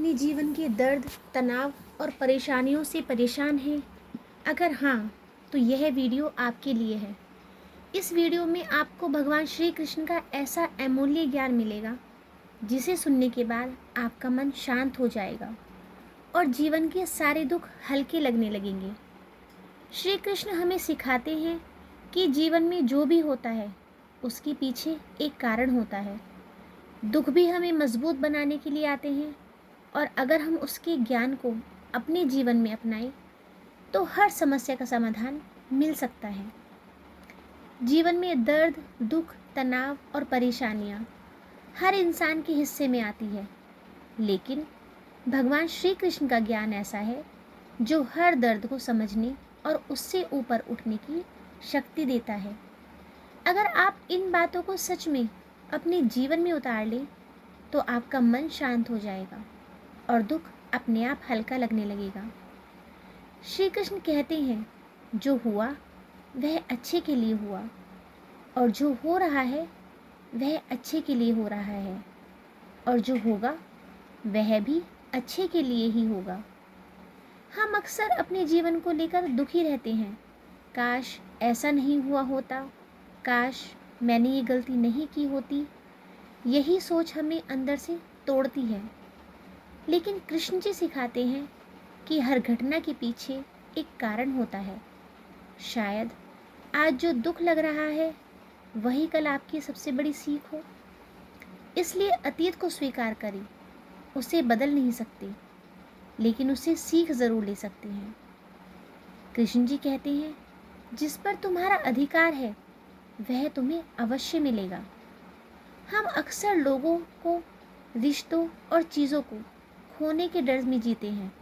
अपने जीवन के दर्द, तनाव और परेशानियों से परेशान हैं? अगर हाँ, तो यह वीडियो आपके लिए है। इस वीडियो में आपको भगवान श्री कृष्ण का ऐसा अमूल्य ज्ञान मिलेगा, जिसे सुनने के बाद आपका मन शांत हो जाएगा और जीवन के सारे दुख हल्के लगने लगेंगे। श्री कृष्ण हमें सिखाते हैं कि जीवन में जो भी होता है, उसके पीछे एक कारण होता है। दुख भी हमें मजबूत बनाने के लिए आते हैं, और अगर हम उसके ज्ञान को अपने जीवन में अपनाएं तो हर समस्या का समाधान मिल सकता है। जीवन में दर्द, दुख, तनाव और परेशानियां हर इंसान के हिस्से में आती है, लेकिन भगवान श्री कृष्ण का ज्ञान ऐसा है जो हर दर्द को समझने और उससे ऊपर उठने की शक्ति देता है। अगर आप इन बातों को सच में अपने जीवन में उतार लें तो आपका मन शांत हो जाएगा और दुख अपने आप हल्का लगने लगेगा। श्री कृष्ण कहते हैं, जो हुआ वह अच्छे के लिए हुआ, और जो हो रहा है वह अच्छे के लिए हो रहा है, और जो होगा वह भी अच्छे के लिए ही होगा। हम अक्सर अपने जीवन को लेकर दुखी रहते हैं। काश ऐसा नहीं हुआ होता, काश मैंने ये गलती नहीं की होती। यही सोच हमें अंदर से तोड़ती है। लेकिन कृष्ण जी सिखाते हैं कि हर घटना के पीछे एक कारण होता है। शायद आज जो दुख लग रहा है वही कल आपकी सबसे बड़ी सीख हो। इसलिए अतीत को स्वीकार करें। उसे बदल नहीं सकते, लेकिन उसे सीख ज़रूर ले सकते हैं। कृष्ण जी कहते हैं, जिस पर तुम्हारा अधिकार है वह तुम्हें अवश्य मिलेगा। हम अक्सर लोगों को, रिश्तों और चीज़ों को खोने के डर में जीते हैं,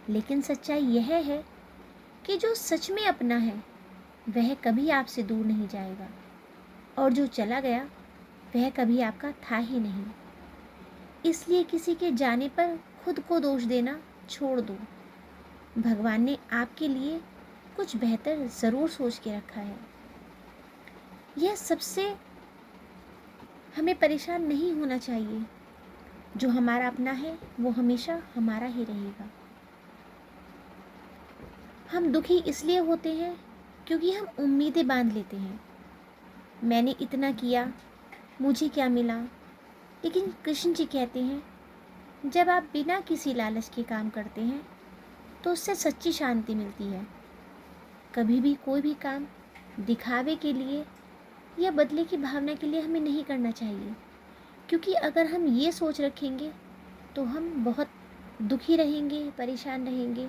लेकिन सच्चाई यह है कि जो सच में अपना है वह कभी आपसे दूर नहीं जाएगा, और जो चला गया वह कभी आपका था ही नहीं। इसलिए किसी के जाने पर खुद को दोष देना छोड़ दो। भगवान ने आपके लिए कुछ बेहतर ज़रूर सोच के रखा है। यह सबसे हमें परेशान नहीं होना चाहिए। जो हमारा अपना है वो हमेशा हमारा ही रहेगा। हम दुखी इसलिए होते हैं क्योंकि हम उम्मीदें बांध लेते हैं। मैंने इतना किया, मुझे क्या मिला। लेकिन कृष्ण जी कहते हैं, जब आप बिना किसी लालच के काम करते हैं तो उससे सच्ची शांति मिलती है। कभी भी कोई भी काम दिखावे के लिए या बदले की भावना के लिए हमें नहीं करना चाहिए, क्योंकि अगर हम ये सोच रखेंगे तो हम बहुत दुखी रहेंगे, परेशान रहेंगे।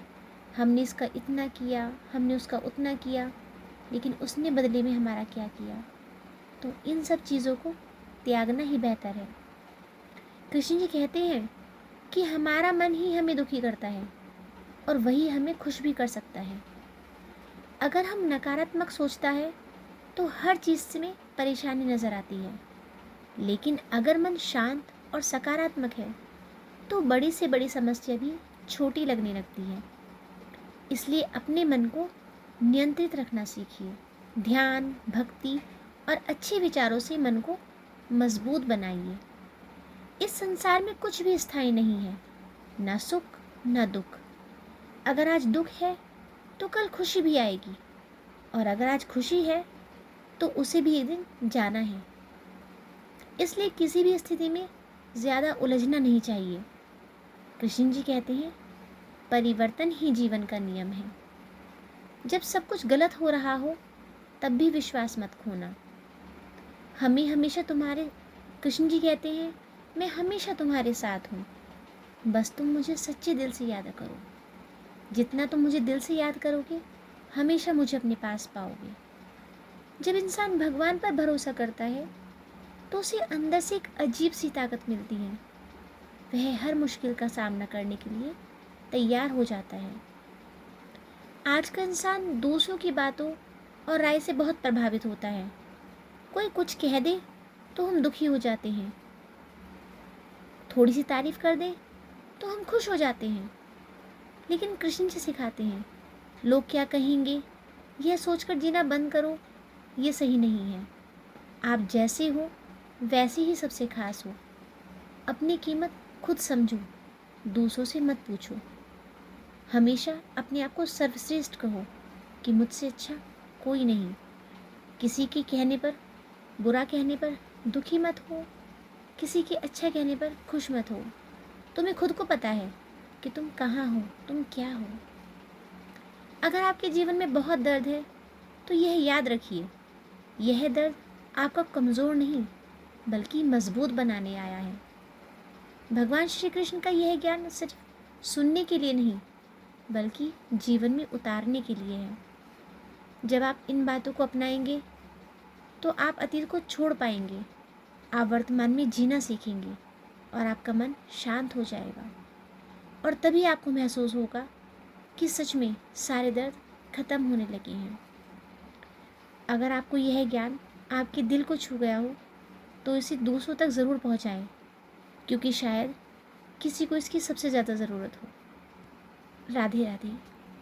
हमने इसका इतना किया, हमने उसका उतना किया, लेकिन उसने बदले में हमारा क्या किया। तो इन सब चीज़ों को त्यागना ही बेहतर है। कृष्ण जी कहते हैं कि हमारा मन ही हमें दुखी करता है और वही हमें खुश भी कर सकता है। अगर हम नकारात्मक सोचता है तो हर चीज़ में परेशानी नज़र आती है, लेकिन अगर मन शांत और सकारात्मक है तो बड़ी से बड़ी समस्या भी छोटी लगने लगती है। इसलिए अपने मन को नियंत्रित रखना सीखिए। ध्यान, भक्ति और अच्छे विचारों से मन को मजबूत बनाइए। इस संसार में कुछ भी स्थायी नहीं है, ना सुख ना दुख। अगर आज दुख है तो कल खुशी भी आएगी, और अगर आज खुशी है तो उसे भी एक दिन जाना है। इसलिए किसी भी स्थिति में ज़्यादा उलझना नहीं चाहिए। कृष्ण जी कहते हैं, परिवर्तन ही जीवन का नियम है। जब सब कुछ गलत हो रहा हो तब भी विश्वास मत खोना। कृष्ण जी कहते हैं, मैं हमेशा तुम्हारे साथ हूँ, बस तुम मुझे सच्चे दिल से याद करो। जितना तुम मुझे दिल से याद करोगे, हमेशा मुझे अपने पास पाओगे। जब इंसान भगवान पर भरोसा करता है तो उसे अंदर से एक अजीब सी ताकत मिलती है। वह हर मुश्किल का सामना करने के लिए तैयार हो जाता है। आज का इंसान दूसरों की बातों और राय से बहुत प्रभावित होता है। कोई कुछ कह दे तो हम दुखी हो जाते हैं, थोड़ी सी तारीफ कर दे तो हम खुश हो जाते हैं। लेकिन कृष्ण जी सिखाते हैं, लोग क्या कहेंगे यह सोचकर जीना बंद करो। ये सही नहीं है। आप जैसे हो वैसे ही सबसे खास हो। अपनी कीमत खुद समझो। दूसरों से मत पूछो। हमेशा अपने आप को सर्वश्रेष्ठ कहो कि मुझसे अच्छा कोई नहीं। किसी के कहने पर, बुरा कहने पर दुखी मत हो, किसी के अच्छा कहने पर खुश मत हो। तुम्हें खुद को पता है कि तुम कहाँ हो, तुम क्या हो। अगर आपके जीवन में बहुत दर्द है तो यह याद रखिए, यह दर्द आपका कमज़ोर नहीं बल्कि मजबूत बनाने आया है। भगवान श्री कृष्ण का यह ज्ञान सिर्फ सुनने के लिए नहीं बल्कि जीवन में उतारने के लिए है। जब आप इन बातों को अपनाएंगे तो आप अतीत को छोड़ पाएंगे, आप वर्तमान में जीना सीखेंगे और आपका मन शांत हो जाएगा। और तभी आपको महसूस होगा कि सच में सारे दर्द खत्म होने लगे हैं। अगर आपको यह ज्ञान आपके दिल को छू गया हो तो इसे दूसरों तक ज़रूर पहुंचाएं, क्योंकि शायद किसी को इसकी सबसे ज़्यादा ज़रूरत हो। राधे राधे।